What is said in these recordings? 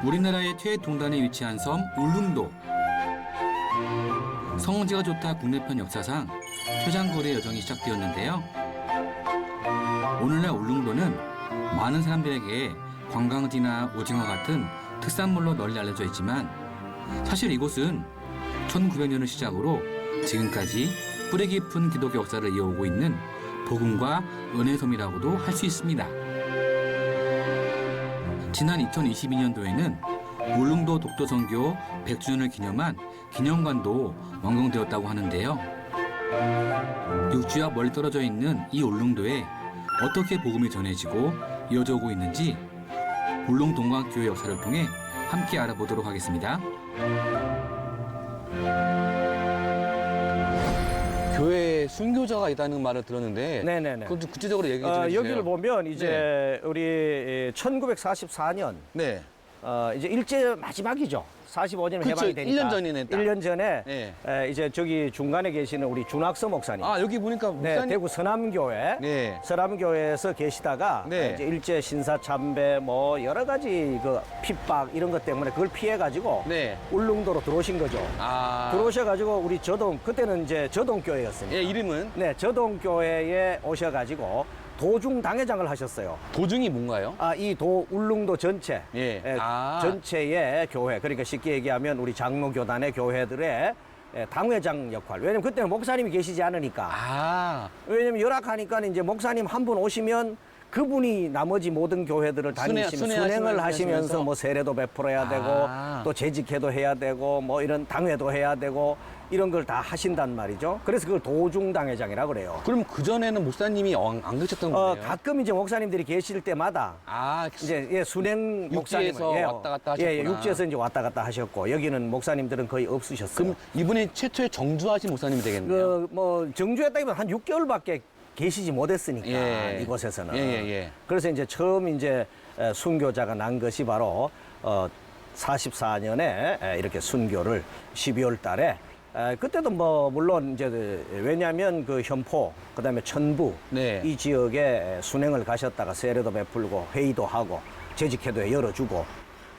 우리나라의 퇴해동단에 위치한 섬 울릉도. 성지가 좋다 국내편 역사상 퇴장거리 여정이 시작되었는데요. 오늘날 울릉도는 많은 사람들에게 관광지나 오징어 같은 특산물로 널리 알려져 있지만 사실 이곳은 1900년을 시작으로 지금까지 뿌리 깊은 기독교 역사를 이어오고 있는 복음과 은혜의 섬이라고도 할 수 있습니다. 지난 2022년도에는 울릉도 독도선교 100주년을 기념한 기념관도 완공되었다고 하는데요. 육지와 멀리 떨어져 있는 이 울릉도에 어떻게 복음이 전해지고 이어져 오고 있는지 울릉동광교회 역사를 통해 함께 알아보도록 하겠습니다. 교회에 순교자가 있다는 말을 들었는데 네네네. 그건 좀 구체적으로 얘기 좀 해주세요. 여기를 보면 이제 우리 1944년 네. 이제 일제 마지막이죠. 45년 그쵸, 해방이 되니까. 1년 전이네, 딱. 1년 전에 네. 이제 저기 중간에 계시는 우리 준학서 목사님. 아 여기 보니까 네, 목사님. 대구 서남교회. 네. 서남교회에서 계시다가 네. 이제 일제 신사 참배 뭐 여러 가지 그 핍박 이런 것 때문에 그걸 피해 가지고 네. 울릉도로 들어오신 거죠. 아. 들어오셔 가지고 우리 저동 그때는 이제 저동교회였습니다. 예, 이름은 네, 저동교회에 오셔 가지고 도중 당회장을 하셨어요. 도중이 뭔가요? 이 울릉도 전체, 예. 전체의 교회, 그러니까 쉽게 얘기하면 우리 장로교단의 교회들의 당회장 역할. 왜냐면 그때는 목사님이 계시지 않으니까. 아. 왜냐면 열악하니까 이제 목사님 한 분 오시면 그분이 나머지 모든 교회들을 순행을 하시면서 뭐 세례도 베풀어야 되고 또 재직회도 해야 되고 뭐 이런 당회도 해야 되고 이런 걸 다 하신단 말이죠. 그래서 그걸 도중당회장이라고 그래요. 그럼 그전에는 목사님이 안 계셨던 거예요? 가끔 이제 목사님들이 계실 때마다 이제 순행 목사님 육지에서 왔다 갔다 하셨구나. 육지에서 이제 왔다 갔다 하셨고 여기는 목사님들은 거의 없으셨어요. 그럼 이분이 최초의 정주하신 목사님이 되겠네요. 뭐 정주했다기보다 한 6개월밖에 계시지 못했으니까 이곳에서는. 그래서 이제 처음 이제 순교자가 난 것이 바로 44년에 이렇게 순교를 12월 달에 그때도 뭐 물론 이제 왜냐하면 그 현포 그다음에 천부 이 지역에 순행을 가셨다가 세례도 베풀고 회의도 하고 재직회도 열어주고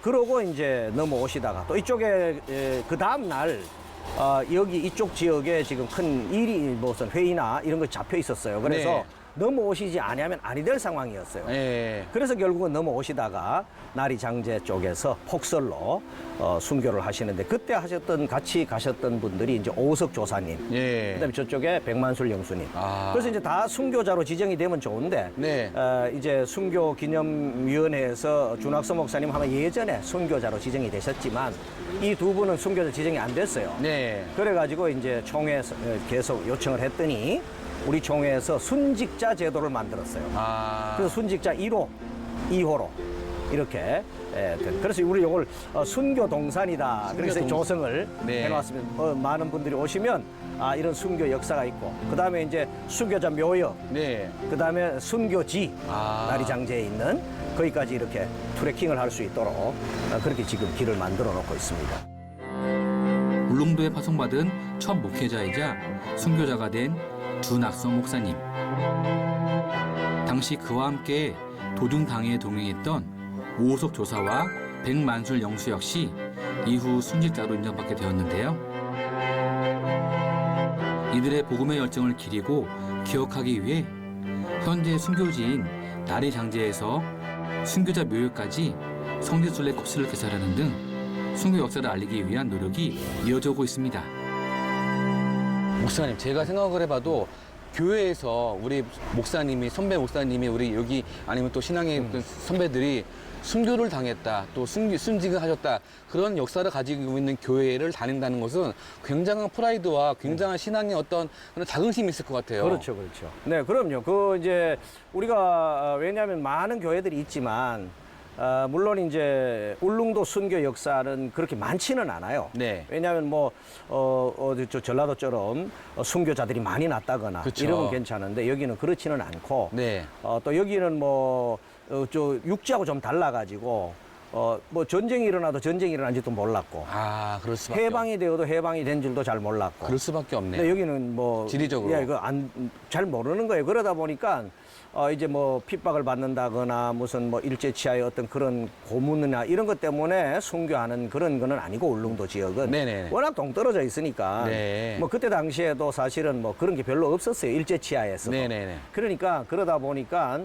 그러고 이제 넘어오시다가 또 이쪽에 그 다음 날 여기 이쪽 지역에 지금 큰 일이 무슨 회의나 이런 거 잡혀 있었어요. 그래서 넘어오시지 아니하면 아니 될 상황이었어요. 그래서 결국은 넘어오시다가 나리 장제 쪽에서 폭설로 순교를 하시는데 그때 같이 가셨던 분들이 이제 오석 조사님, 그다음에 저쪽에 백만술 영수님. 그래서 이제 다 순교자로 지정이 되면 좋은데 이제 순교 기념위원회에서 준학서 목사님 하면 예전에 순교자로 지정이 되셨지만 이 두 분은 순교자 지정이 안 됐어요. 그래가지고 이제 총회에서 계속 요청을 했더니 우리 총회에서 순직자 제도를 만들었어요. 그래서 순직자 1호, 2호로 이렇게 그래서 우리 이걸 순교 동산이다. 그래서 조성을 해놨으면 많은 분들이 오시면 이런 순교 역사가 있고 그 다음에 이제 순교자 묘역, 그 다음에 순교지 나리 장제에 있는 거기까지 이렇게 트레킹을 할 수 있도록 그렇게 지금 길을 만들어 놓고 있습니다. 울릉도에 파송받은 첫 목회자이자 순교자가 된 준학성 목사님. 당시 그와 함께 도중당회에 동행했던 오호석 조사와 백만술 영수 역시 이후 순직자로 인정받게 되었는데요. 이들의 복음의 열정을 기리고 기억하기 위해 현재 순교지인 나리 장제에서 순교자 묘역까지 성지순례 코스를 개설하는 등 순교 역사를 알리기 위한 노력이 이어지고 있습니다. 목사님, 제가 생각을 해봐도 교회에서 우리 목사님이, 선배 목사님이 우리 여기 아니면 또 신앙의 선배들이 순교를 당했다, 또 순직을 하셨다, 그런 역사를 가지고 있는 교회를 다닌다는 것은 굉장한 프라이드와 굉장한 신앙의 어떤 그런 자긍심이 있을 것 같아요. 그렇죠. 네, 그럼요. 그 이제 우리가 왜냐하면 많은 교회들이 있지만 물론 이제 울릉도 순교 역사는 그렇게 많지는 않아요. 왜냐하면 뭐 저 전라도처럼 순교자들이 많이 났다거나 이러면 괜찮은데 여기는 그렇지는 않고 또 여기는 뭐 저 육지하고 좀 달라가지고 뭐 전쟁이 일어나도 전쟁이 일어난지도 몰랐고 아, 그럴 수밖에 해방이 되어도 해방이 된 줄도 잘 몰랐고. 그럴 수밖에 없네요. 근데 여기는 뭐 지리적으로. 예, 잘 모르는 거예요. 그러다 보니까 이제 뭐 핍박을 받는다거나 무슨 뭐 일제치하의 어떤 그런 고문이나 이런 것 때문에 순교하는 그런 거는 아니고 울릉도 지역은 네네. 워낙 동떨어져 있으니까 네. 뭐 그때 당시에도 사실은 뭐 그런 게 별로 없었어요. 일제치하에서. 네네네. 그러니까 그러다 보니까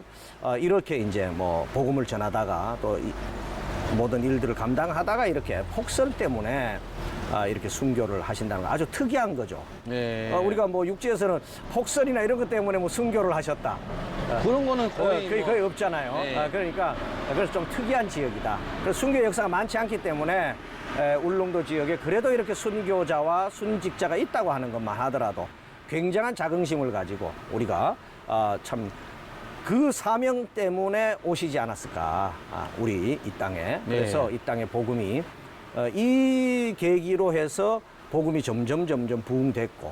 이렇게 이제 뭐 복음을 전하다가 또 모든 일들을 감당하다가 이렇게 폭설 때문에 이렇게 순교를 하신다는 거 아주 특이한 거죠. 네. 우리가 뭐 육지에서는 폭설이나 이런 것 때문에 뭐 순교를 하셨다. 그런 거는 거의 뭐- 거의 없잖아요. 네. 그러니까 그래서 좀 특이한 지역이다. 그래서 순교 역사가 많지 않기 때문에 울릉도 지역에 그래도 이렇게 순교자와 순직자가 있다고 하는 것만 하더라도 굉장한 자긍심을 가지고 우리가 참 그 사명 때문에 오시지 않았을까, 우리 이 땅에. 그래서 이 땅의 복음이 이 계기로 해서 복음이 점점 부흥됐고,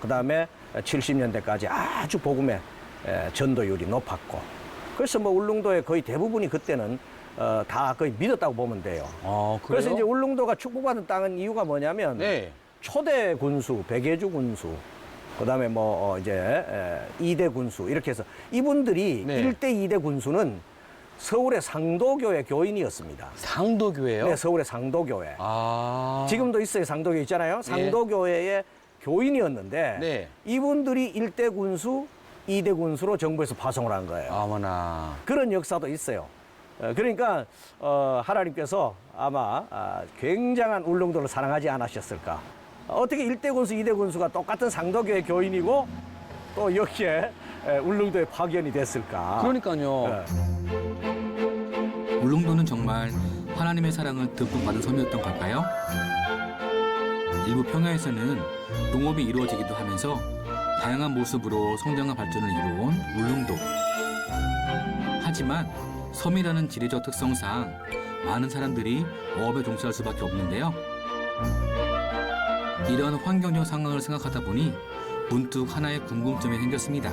그 다음에 70년대까지 아주 복음의 전도율이 높았고, 그래서 뭐 울릉도의 거의 대부분이 그때는 다 거의 믿었다고 보면 돼요. 아, 그래요? 그래서 이제 울릉도가 축복받은 땅은 이유가 뭐냐면 네. 초대 군수, 백예주 군수, 그다음에 뭐 이제 2대 군수 이렇게 해서 이분들이 네. 1대 2대 군수는 서울의 상도교회 교인이었습니다. 상도교회요? 네, 서울의 상도교회. 아. 지금도 있어요. 상도교회 있잖아요. 상도교회의 교인이었는데 네. 이분들이 1대 군수, 2대 군수로 정부에서 파송을 한 거예요. 아머나. 그런 역사도 있어요. 그러니까 하나님께서 아마 굉장한 울릉도를 사랑하지 않으셨을까. 어떻게 1대 군수, 2대 군수가 똑같은 상도교회 교인이고 또 여기에 울릉도에 파견이 됐을까. 그러니까요. 울릉도는 정말 하나님의 사랑을 듬뿍 받은 섬이었던 걸까요? 일부 평야에서는 농업이 이루어지기도 하면서 다양한 모습으로 성장과 발전을 이루어온 울릉도. 하지만 섬이라는 지리적 특성상 많은 사람들이 어업에 종사할 수밖에 없는데요. 이런 환경적 상황을 생각하다 보니 문득 하나의 궁금점이 생겼습니다.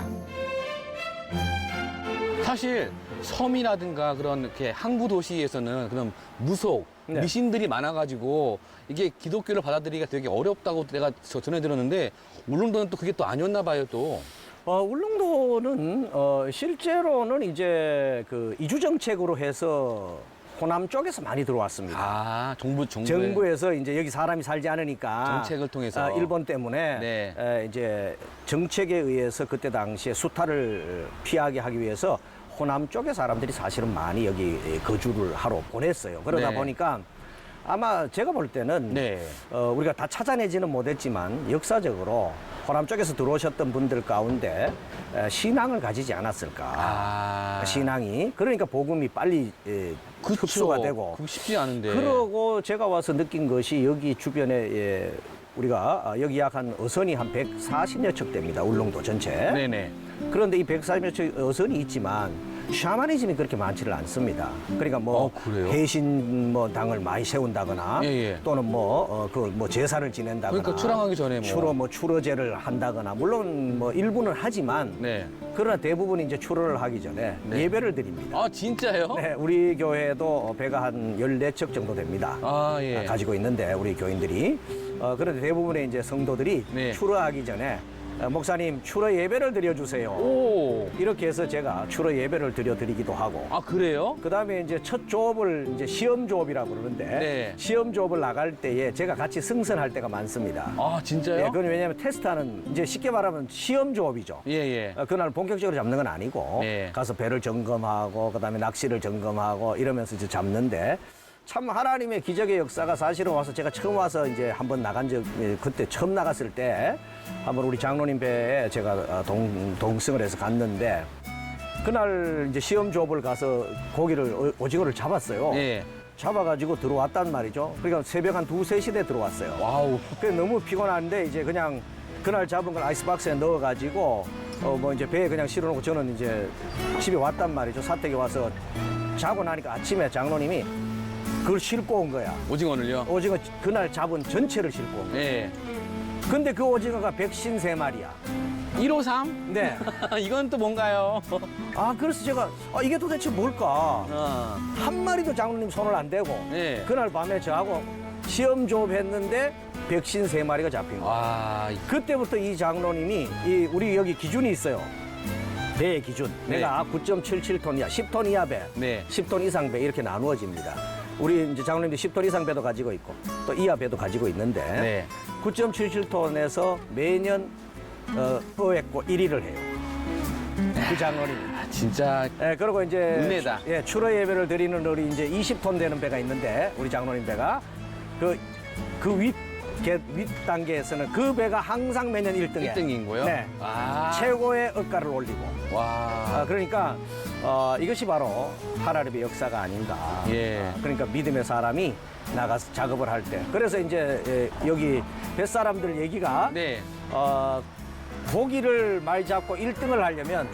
사실 섬이라든가 그런 이렇게 항구 도시에서는 그런 무속, 네. 미신들이 많아가지고 이게 기독교를 받아들이기가 되게 어렵다고 내가 전해 들었는데 울릉도는 또 그게 또 아니었나 봐요, 또. 울릉도는 실제로는 이제 그 이주 정책으로 해서 호남 쪽에서 많이 들어왔습니다. 아, 정부에서 이제 여기 사람이 살지 않으니까 정책을 통해서 일본 때문에 네. 이제 정책에 의해서 그때 당시에 수탈을 피하게 하기 위해서 호남 쪽의 사람들이 사실은 많이 여기 거주를 하러 보냈어요. 그러다 네. 보니까 아마 제가 볼 때는 네. 우리가 다 찾아내지는 못했지만 역사적으로 호남 쪽에서 들어오셨던 분들 가운데 신앙을 가지지 않았을까. 신앙이. 그러니까 복음이 빨리 흡수가 되고. 그거 쉽지 않은데. 그러고 제가 와서 느낀 것이 여기 주변에 우리가 여기 약 한 어선이 한 140여 척 됩니다. 울릉도 전체. 네네. 그런데 이 140여 척 어선이 있지만 샤머니즘이 그렇게 많지를 않습니다. 그러니까 뭐 그래요? 해신 뭐 당을 많이 세운다거나 예. 또는 뭐 제사를 지낸다거나 그러니까 출항하기 전에 뭐. 추러제를 한다거나 물론 뭐 일부는 하지만 네. 그러나 대부분이 이제 추러를 하기 전에 네. 예배를 드립니다. 아, 진짜요? 네, 우리 교회도 배가 한 14척 정도 됩니다. 예. 가지고 있는데 우리 교인들이 그런데 대부분의 이제 성도들이 네. 추러하기 전에 목사님 추러 예배를 드려주세요. 오. 이렇게 해서 제가 추러 예배를 드리기도 하고. 아, 그래요? 그 다음에 이제 첫 조업을 이제 시험 조업이라고 그러는데 네. 시험 조업을 나갈 때에 제가 같이 승선할 때가 많습니다. 아, 진짜요? 그건 왜냐하면 테스트하는 이제 쉽게 말하면 시험 조업이죠. 예. 그날 본격적으로 잡는 건 아니고 네. 가서 배를 점검하고 그다음에 낚시를 점검하고 이러면서 이제 잡는데 참 하나님의 기적의 역사가 사실은 와서 제가 처음 와서 이제 한번 나간 적 그때 처음 나갔을 때 한번 우리 장로님 배에 제가 동승을 해서 갔는데 그날 이제 시험 조업을 가서 오징어를 잡았어요. 네. 잡아가지고 들어왔단 말이죠. 그러니까 새벽 한 2, 3시대 들어왔어요. 와우. 그래 너무 피곤한데 이제 그냥 그날 잡은 걸 아이스박스에 넣어가지고 뭐 이제 배에 그냥 실어놓고 저는 이제 집에 왔단 말이죠. 사택에 와서 자고 나니까 아침에 장로님이 그걸 싣고 온 거야. 오징어를요? 오징어 그날 잡은 전체를 싣고 온 거야. 예. 근데 그 오징어가 153마리야. 153? 네. 이건 또 뭔가요? 아, 그래서 제가 이게 도대체 뭘까? 한 마리도 장로님 손을 안 대고 네. 그날 밤에 저하고 시험 조업했는데 백신 3마리가 잡힌 거예요. 와, 그때부터 이 장로님이 우리 여기 기준이 있어요. 배의 기준. 네. 내가 9.77톤 이하, 10톤 이하 배, 네. 10톤 이상 배 이렇게 나누어집니다. 우리 이제 장로님도 10톤 이상 배도 가지고 있고 또 이하 배도 가지고 있는데 네. 9.77톤에서 매년 어획고 1위를 해요. 그 장로님. 진짜 예, 그리고 이제 은혜다. 예, 출어 예배를 드리는 우리 이제 20톤 되는 배가 있는데 우리 장로님 배가 윗 단계에서는 그 배가 항상 매년 1등에 1등인 거요? 네. 아. 최고의 억가를 올리고 와. 그러니까 이것이 바로 하나님의 역사가 아닌가. 예. 그러니까 믿음의 사람이 나가서 작업을 할 때. 그래서 이제 여기 뱃사람들 얘기가 네. 고기를 많이 잡고 1등을 하려면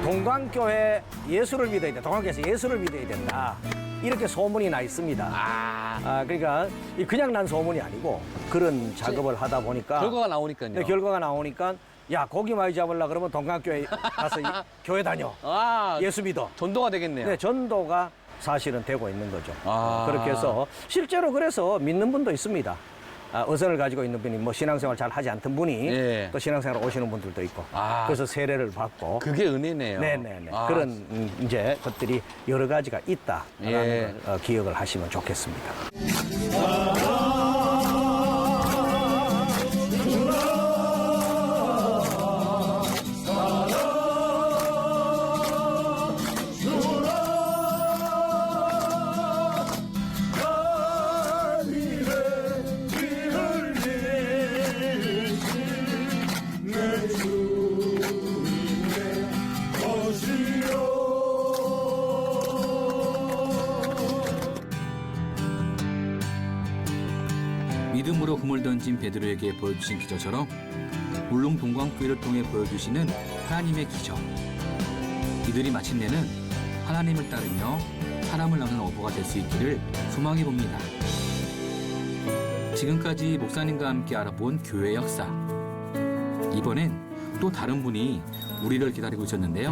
동광교회 예수를 믿어야 돼. 동광교회에서 예수를 믿어야 된다. 이렇게 소문이 나 있습니다. 그러니까 그냥 난 소문이 아니고 그런 작업을 하다 보니까 결과가 나오니까요. 네, 결과가 나오니까 야, 고기 많이 잡으려 그러면 동광교회 가서 교회 다녀. 예수 믿어. 전도가 되겠네요. 네, 전도가 사실은 되고 있는 거죠. 아. 그렇게 해서 실제로 그래서 믿는 분도 있습니다. 어선을 가지고 있는 분이 뭐 신앙생활 잘 하지 않던 분이 예. 또 신앙생활 오시는 분들도 있고 아. 그래서 세례를 받고 그게 은혜네요. 네네네 아. 그런 이제 것들이 여러 가지가 있다라는 예. 걸 기억을 하시면 좋겠습니다. 믿음으로 금을 던진 베드로에게 보여주신 기적처럼 울릉 동광교회를 통해 보여주시는 하나님의 기적. 이들이 마침내는 하나님을 따르며 사람을 낳는 어부가 될 수 있기를 소망해 봅니다. 지금까지 목사님과 함께 알아본 교회 역사. 이번엔 또 다른 분이 우리를 기다리고 있었는데요.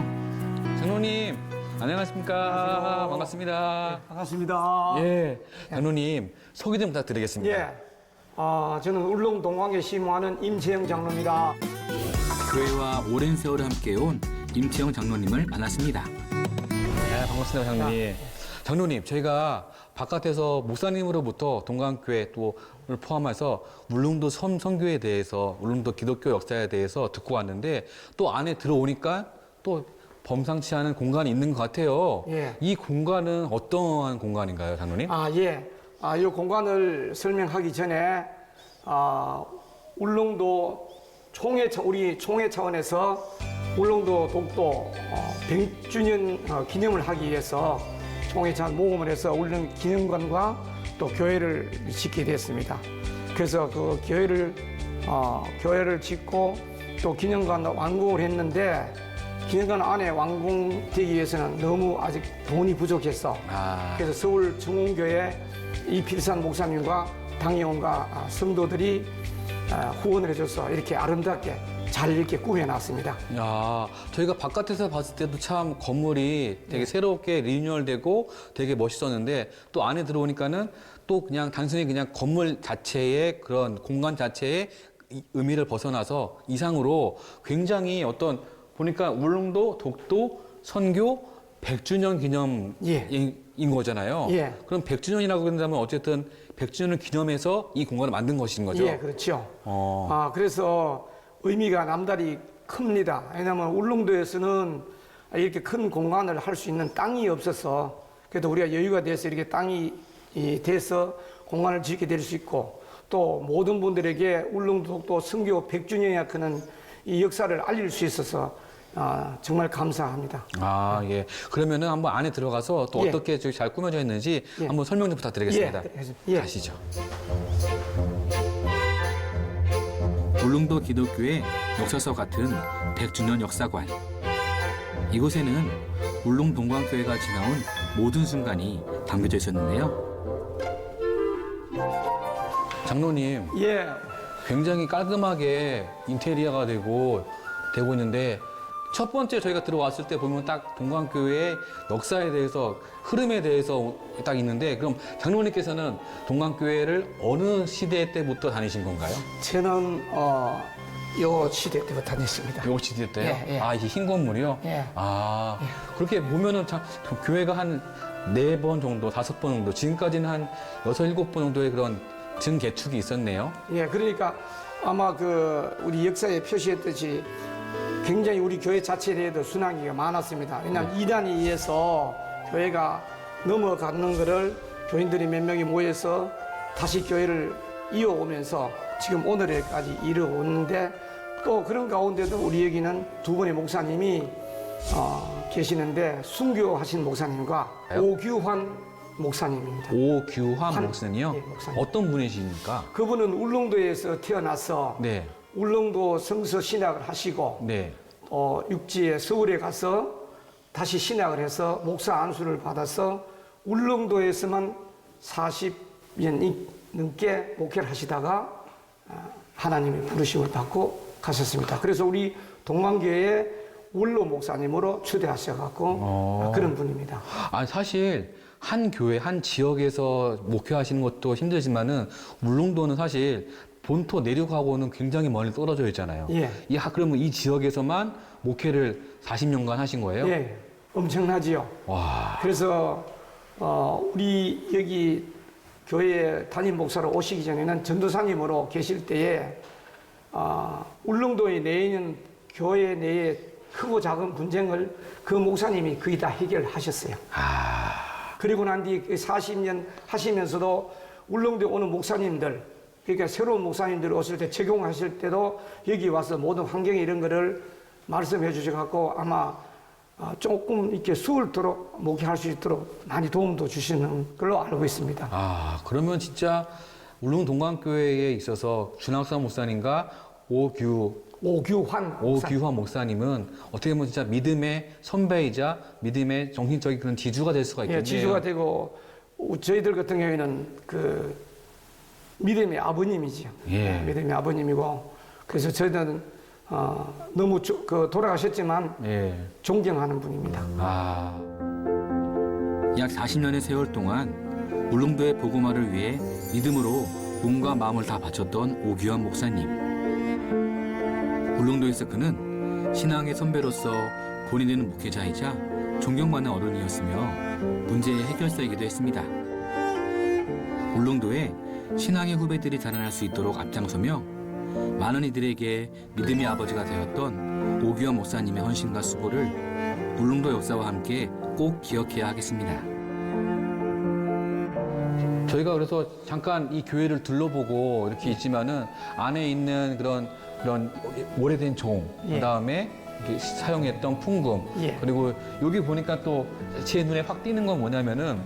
장로님, 안녕하십니까. 반갑습니다. 반갑습니다. 예. 장로님, 소개 좀 부탁드리겠습니다. 예. 저는 울릉 동광에 심호하는 임채영 장로입니다. 교회와 오랜 세월을 함께해온 임채영 장로님을 만났습니다. 네, 반갑습니다, 장로님. 장로님, 저희가 바깥에서 목사님으로부터 동광교회 또를 포함해서 울릉도 선교에 대해서, 울릉도 기독교 역사에 대해서 듣고 왔는데 또 안에 들어오니까 또 범상치 않은 공간이 있는 것 같아요. 예. 이 공간은 어떠한 공간인가요, 장로님? 예. 이 공간을 설명하기 전에, 울릉도 우리 총회 차원에서 울릉도 독도 100주년 기념을 하기 위해서 총회 차원 모금을 해서 울릉 기념관과 또 교회를 짓게 됐습니다. 그래서 그 교회를 짓고 또 기념관도 완공을 했는데 기념관 안에 완공되기 위해서는 너무 아직 돈이 부족했어. 그래서 서울 정원교회 이필산 목사님과 당회원과 성도들이 후원을 해줘서 이렇게 아름답게 잘 이렇게 꾸며놨습니다. 야, 저희가 바깥에서 봤을 때도 참 건물이 되게 새롭게 리뉴얼되고 되게 멋있었는데 또 안에 들어오니까는 또 그냥 단순히 그냥 건물 자체의 그런 공간 자체의 의미를 벗어나서 이상으로 굉장히 어떤 보니까 울릉도 독도 선교 100주년 기념인 거잖아요. 예. 그럼 100주년이라고 그런다면 어쨌든 100주년을 기념해서 이 공간을 만든 것인 거죠. 예, 그렇죠. 그래서 의미가 남다리 큽니다. 왜냐하면 울릉도에서는 이렇게 큰 공간을 할 수 있는 땅이 없어서 그래도 우리가 여유가 돼서 이렇게 땅이 돼서 공간을 짓게 될 수 있고 또 모든 분들에게 울릉도 독도 선교 100주년이나 크는 이 역사를 알릴 수 있어서 정말 감사합니다. 예. 그러면은 한번 안에 들어가서 또 예. 어떻게 잘 꾸며져 있는지 예. 한번 설명 좀 부탁드리겠습니다. 예. 가시죠. 울릉도 기독교의 역사서 같은 100주년 역사관. 이곳에는 울릉 동광교회가 지나온 모든 순간이 담겨져 있었는데요. 장로님, 예. 굉장히 깔끔하게 인테리어가 되고 되고 있는데 첫 번째 저희가 들어왔을 때 보면 딱 동광교회의 역사에 대해서 흐름에 대해서 딱 있는데 그럼 장로님께서는 동광교회를 어느 시대 때부터 다니신 건가요? 저는 요 시대 때부터 다녔습니다. 요 시대 때요? 예, 예. 아, 이게 흰 건물이요? 예. 아, 그렇게 보면은 참 교회가 한 4번 정도, 5번 정도, 지금까지는 한 6, 7번 정도의 그런 증개축이 있었네요. 예, 그러니까 아마 우리 역사에 표시했듯이 굉장히 우리 교회 자체에 대해서 순환기가 많았습니다. 왜냐하면 이단에 의해서 교회가 넘어가는 거를 교인들이 몇 명이 모여서 다시 교회를 이어오면서 지금 오늘에까지 이르오는데 또 그런 가운데도 우리 여기는 2분의 목사님이 계시는데 순교하신 목사님과 오규환 목사님입니다. 오규환 목사님이요? 예, 목사님. 어떤 분이십니까? 그분은 울릉도에서 태어나서 네. 울릉도 성서 신학을 하시고 네. 육지에 서울에 가서 다시 신학을 해서 목사 안수를 받아서 울릉도에서만 40년 넘게 목회를 하시다가 하나님의 부르심을 받고 가셨습니다. 그래서 우리 동광교회에 원로 목사님으로 초대하셔갖고 그런 분입니다. 아니, 사실 한 교회, 한 지역에서 목회하시는 것도 힘들지만은 울릉도는 사실 본토 내륙하고는 굉장히 멀리 떨어져 있잖아요. 예. 그러면 이 지역에서만 목회를 40년간 하신 거예요? 예, 엄청나지요. 와. 그래서 우리 여기 교회 담임 목사로 오시기 전에는 전도사님으로 계실 때에 울릉도에 내에 있는 교회 내에 크고 작은 분쟁을 그 목사님이 거의 다 해결하셨어요. 그리고 난 뒤 40년 하시면서도 울릉도에 오는 목사님들, 그러니까 새로운 목사님들 오실 때 적용하실 때도 여기 와서 모든 환경 이런 거를 말씀해 주셔갖고 아마 조금 이렇게 수월도록 목회할 수 있도록 많이 도움도 주시는 걸로 알고 있습니다. 그러면 진짜 울릉 동광교회에 있어서 준학사 목사님과 오규환 목사님은 어떻게 보면 진짜 믿음의 선배이자 믿음의 정신적인 그런 지주가 될 수가 있겠네요. 예, 지주가 되고 저희들 같은 경우에는 믿음의 아버님이죠. 예. 믿음의 아버님이고 그래서 저희들은 너무 돌아가셨지만 예. 존경하는 분입니다. 약 40년의 세월 동안 울릉도의 복음화를 위해 믿음으로 몸과 마음을 다 바쳤던 오규환 목사님. 울릉도에서 그는 신앙의 선배로서 본이 되는 목회자이자 존경받는 어른이었으며 문제의 해결사이기도 했습니다. 울릉도에 신앙의 후배들이 자라날 수 있도록 앞장서며 많은 이들에게 믿음의 아버지가 되었던 오규환 목사님의 헌신과 수고를 울릉도 역사와 함께 꼭 기억해야 하겠습니다. 저희가 그래서 잠깐 이 교회를 둘러보고 이렇게 있지만은 안에 있는 그런 오래된 종, 그다음에 이렇게 사용했던 풍금, 예. 그리고 여기 보니까 또 제 눈에 확 띄는 건 뭐냐면은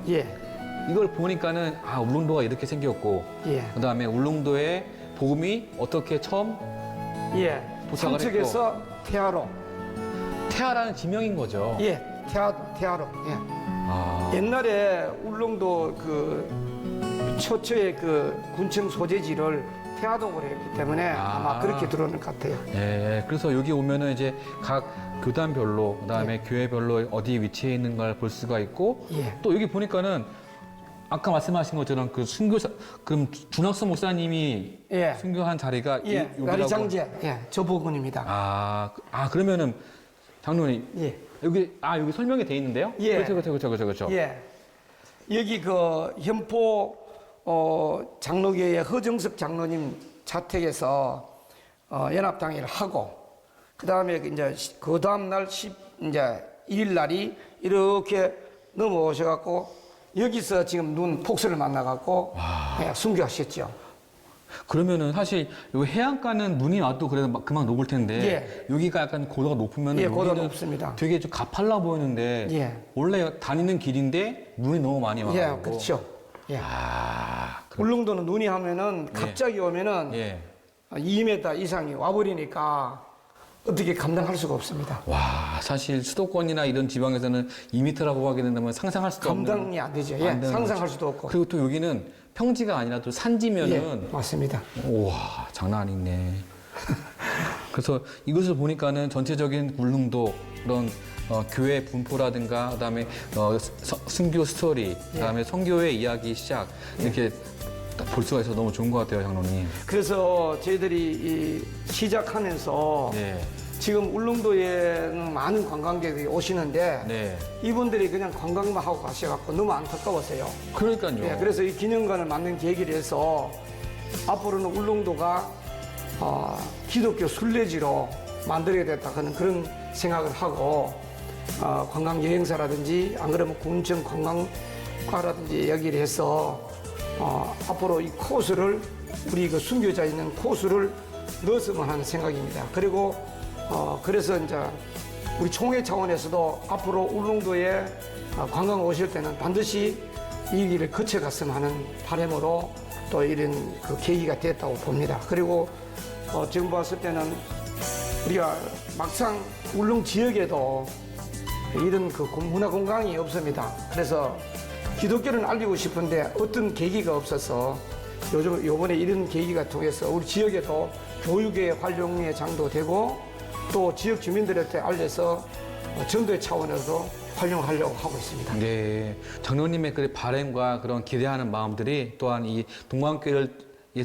이걸 보니까는 울릉도가 이렇게 생겼고 그다음에 울릉도의 복음이 어떻게 처음 도착을 삼척에서 태화로. 태화라는 지명인 거죠. 예, 태화로. 옛날에 울릉도 초초의 군청 소재지를 태화동으로 했기 때문에 아마 그렇게 들어오는 것 같아요. 예, 그래서 여기 오면은 이제 각 교단별로, 그다음에 교회별로 어디 위치해 있는 걸 볼 수가 있고, 또 여기 보니까는 아까 말씀하신 것처럼 그럼 준학서 목사님이 순교한 자리가 가리장제, 저 부분입니다. 그러면은 장로님, 여기 설명이 돼 있는데요? 그렇죠. 여기 현포 장로교회 허정석 장로님 자택에서 연합당회를 하고 그 다음에 이제 그 다음 날 1일 날이 이렇게 넘어오셔갖고 여기서 지금 눈 폭설을 만나갖고 순교하셨죠. 그러면은 사실 요 해안가는 눈이 와도 그래도 그만 녹을 텐데 여기가 약간 고도가 높으면 고도가 높습니다. 되게 좀 가팔라 보이는데 원래 다니는 길인데 눈이 너무 많이 와요. 그렇죠. 울릉도는 눈이 하면은 갑자기 오면은 2m 이상이 와버리니까 어떻게 감당할 수가 없습니다. 사실 수도권이나 이런 지방에서는 2m라고 하게 된다면 상상할 수도 없는. 감당이 안 되죠. 상상할 수도 없고. 그리고 또 여기는 평지가 아니라 또 산지면은. 맞습니다. 우와, 장난 아니네. 그래서 이것을 보니까는 전체적인 울릉도 그런 교회 분포라든가 그다음에 순교 스토리, 그다음에 선교의 이야기 시작 이렇게 딱 볼 수가 있어서 너무 좋은 것 같아요, 장로님. 그래서 저희들이 시작하면서 네. 지금 울릉도에는 많은 관광객들이 오시는데 네. 이분들이 그냥 관광만 하고 가셔갖고 너무 안타까웠어요. 그러니까요. 네, 그래서 이 기념관을 만든 계기를 해서 앞으로는 울릉도가 기독교 순례지로 만들어야 됐다 하는 그런 생각을 하고 관광 여행사라든지 안 그러면 군청 관광과라든지 얘기를 해서 앞으로 이 코스를 우리 그 순교자 있는 코스를 넣었으면 하는 생각입니다. 그리고 그래서 이제 우리 총회 차원에서도 앞으로 울릉도에 관광 오실 때는 반드시 이 길을 거쳐갔으면 하는 바람으로 또 이런 그 계기가 됐다고 봅니다. 그리고 지금 봤을 때는 우리가 막상 울릉 지역에도 이런 그 문화 공간이 없습니다. 그래서 기독교를 알리고 싶은데 어떤 계기가 없어서 요번에 이런 계기가 통해서 우리 지역에도 교육의 활용의 장도 되고 또 지역 주민들한테 알려서 전도의 차원에서 활용하려고 하고 있습니다. 네, 장로님의 그 바람과 그런 기대하는 마음들이 또한 이 동광교회를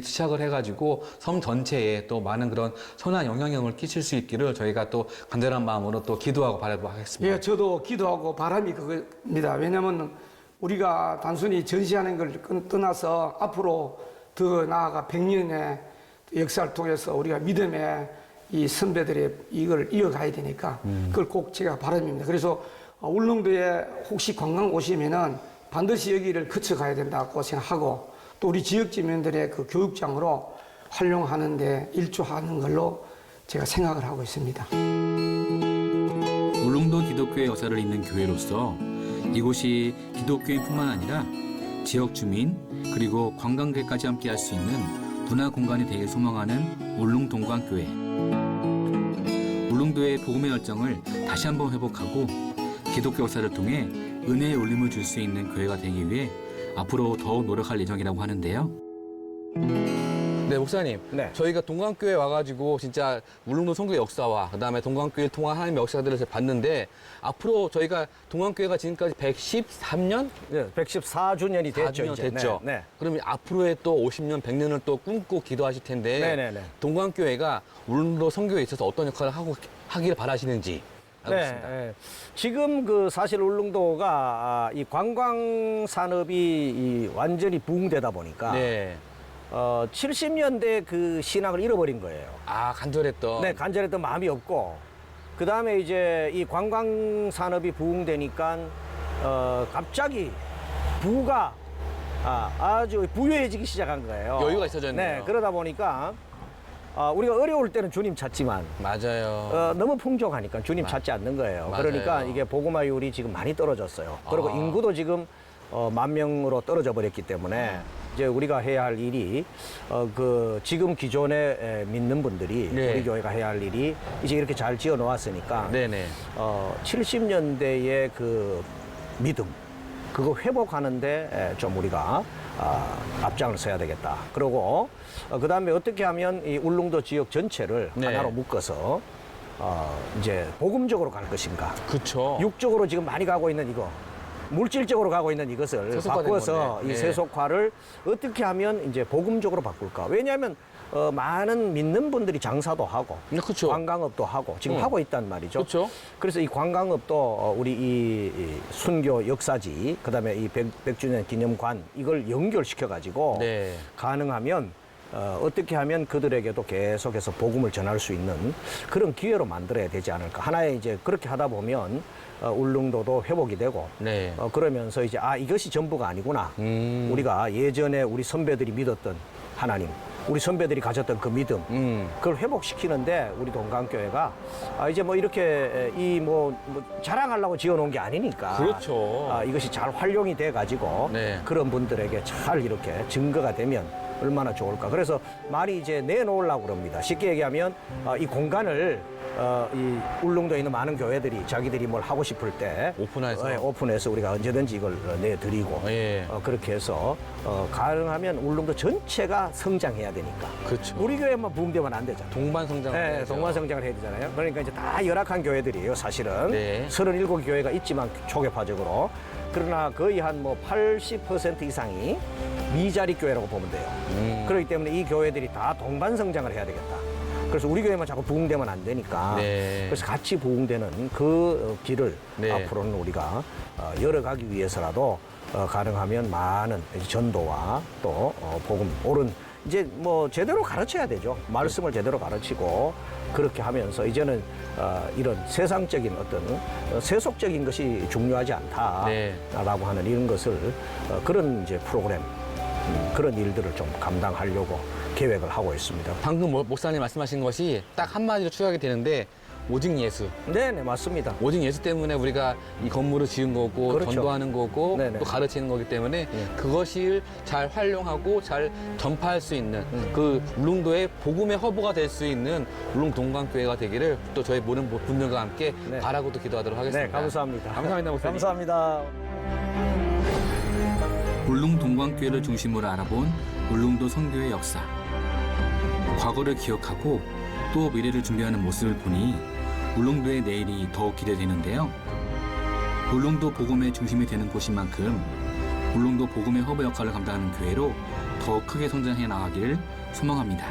시작을 해가지고 섬 전체에 또 많은 그런 선한 영향력을 끼칠 수 있기를 저희가 또 간절한 마음으로 또 기도하고 바라보고 하겠습니다. 예, 저도 기도하고 바람이 그겁니다. 왜냐하면 우리가 단순히 전시하는 걸 떠나서 앞으로 더 나아가 100년의 역사를 통해서 우리가 믿음의 이 선배들의 이걸 이어가야 되니까 그걸 꼭 제가 바람입니다. 그래서 울릉도에 혹시 관광 오시면은 반드시 여기를 거쳐가야 된다고 생각하고 또 우리 지역 주민들의 그 교육장으로 활용하는 데 일조하는 걸로 제가 생각을 하고 있습니다. 울릉도 기독교의 역사를 잇는 교회로서 이곳이 기독교인뿐만 아니라 지역 주민 그리고 관광객까지 함께 할 수 있는 문화 공간이 되길 소망하는 울릉동광교회. 울릉도의 복음의 열정을 다시 한번 회복하고 기독교 역사를 통해 은혜의 울림을 줄 수 있는 교회가 되기 위해 앞으로 더욱 노력할 예정이라고 하는데요. 네, 목사님. 네. 저희가 동광교회 와가지고 진짜 울릉도 선교의 역사와 그다음에 동광교회를 통한 하나님의 역사들을 봤는데 앞으로 저희가 동광교회가 지금까지 113년? 네, 114주년이 됐죠. 4주년 이제. 됐죠. 네. 그러면 앞으로의 또 50년, 100년을 또 꿈꾸고 기도하실 텐데 네네네. 동광교회가 울릉도 선교에 있어서 어떤 역할을 하기를 바라시는지 알겠습니다. 네, 지금 그 사실 울릉도가 이 관광 산업이 완전히 부흥되다 보니까 네. 70년대 그 신앙을 잃어버린 거예요. 아, 간절했던. 네, 간절했던 마음이 없고 그 다음에 이제 이 관광 산업이 부흥되니까 갑자기 부가 아주 부유해지기 시작한 거예요. 여유가 있어졌네요. 네, 그러다 보니까 우리가 어려울 때는 주님 찾지만 맞아요. 너무 풍족하니까 주님 맞- 찾지 않는 거예요. 맞아요. 그러니까 이게 복음화율이 지금 많이 떨어졌어요. 그리고 인구도 지금 10,000명으로 떨어져 버렸기 때문에 이제 우리가 해야 할 일이 그 지금 기존에 믿는 분들이 네. 우리 교회가 해야 할 일이 이제 이렇게 잘 지어 놓았으니까 네네. 70년대의 그 믿음 그거 회복하는데 좀 우리가 앞장을 서야 되겠다. 그리고 그 다음에 어떻게 하면 이 울릉도 지역 전체를 네. 하나로 묶어서 이제 복음적으로 갈 것인가. 그쵸. 육적으로 지금 많이 가고 있는 이거. 물질적으로 가고 있는 이것을 세속화된 바꿔서 건데. 이 네. 세속화를 어떻게 하면 이제 복음적으로 바꿀까? 왜냐하면 많은 믿는 분들이 장사도 하고 그쵸. 관광업도 하고 지금 하고 있단 말이죠. 그쵸. 그래서 이 관광업도 우리 이 순교 역사지 그다음에 이 100주년 기념관 이걸 연결시켜 가지고 네. 가능하면 어떻게 하면 그들에게도 계속해서 복음을 전할 수 있는 그런 기회로 만들어야 되지 않을까. 하나의 이제 그렇게 하다 보면 울릉도도 회복이 되고 네. 그러면서 이제 이것이 전부가 아니구나. 우리가 예전에 우리 선배들이 믿었던 하나님, 우리 선배들이 가졌던 그 믿음, 그걸 회복시키는데 우리 동광교회가 이제 뭐 이렇게 뭐 자랑하려고 지어놓은 게 아니니까. 그렇죠. 이것이 잘 활용이 돼 가지고 네. 그런 분들에게 잘 이렇게 증거가 되면 얼마나 좋을까. 그래서 많이 이제 내놓으려고 그럽니다. 쉽게 얘기하면 이 공간을 이 울릉도에 있는 많은 교회들이 자기들이 뭘 하고 싶을 때 오픈해서. 오픈해서 우리가 언제든지 이걸 내드리고 예. 그렇게 해서 가능하면 울릉도 전체가 성장해야 되니까. 그렇죠. 우리 교회만 부흥되면 안 되잖아. 동반 성장을 네, 해야죠. 동반 성장을 해야 되잖아요. 그러니까 이제 다 열악한 교회들이에요, 사실은. 네. 37교회가 있지만 초계파적으로. 그러나 거의 한 뭐 80% 이상이 미자리 교회라고 보면 돼요. 그렇기 때문에 이 교회들이 다 동반 성장을 해야 되겠다. 그래서 우리 교회만 자꾸 부흥되면 안 되니까. 네. 그래서 같이 부흥되는 그 길을 네. 앞으로는 우리가 열어가기 위해서라도 가능하면 많은 전도와 또 복음 옳은 이제 뭐 제대로 가르쳐야 되죠. 말씀을 제대로 가르치고 그렇게 하면서 이제는 이런 세상적인 어떤 세속적인 것이 중요하지 않다라고 네. 하는 이런 것을 그런 이제 프로그램 그런 일들을 좀 감당하려고 계획을 하고 있습니다. 방금 목사님 말씀하신 것이 딱 한마디로 추격이 되는데 오직 예수. 네네 맞습니다. 오직 예수 때문에 우리가 이 건물을 지은 거고 그렇죠. 전도하는 거고 네네. 또 가르치는 거기 때문에 그것을 잘 활용하고 잘 전파할 수 있는 그 울릉도의 복음의 허브가 될 수 있는 울릉 동광교회가 되기를 또 저희 모든 분들과 함께 네. 바라고 또 기도하도록 하겠습니다. 네 감사합니다. 감사합니다, 목사님. 감사합니다. 울릉 동광교회를 중심으로 알아본 울릉도 선교의 역사. 과거를 기억하고 또 미래를 준비하는 모습을 보니 울릉도의 내일이 더욱 기대되는데요. 울릉도 복음의 중심이 되는 곳인 만큼 울릉도 복음의 허브 역할을 감당하는 교회로 더 크게 성장해 나가기를 소망합니다.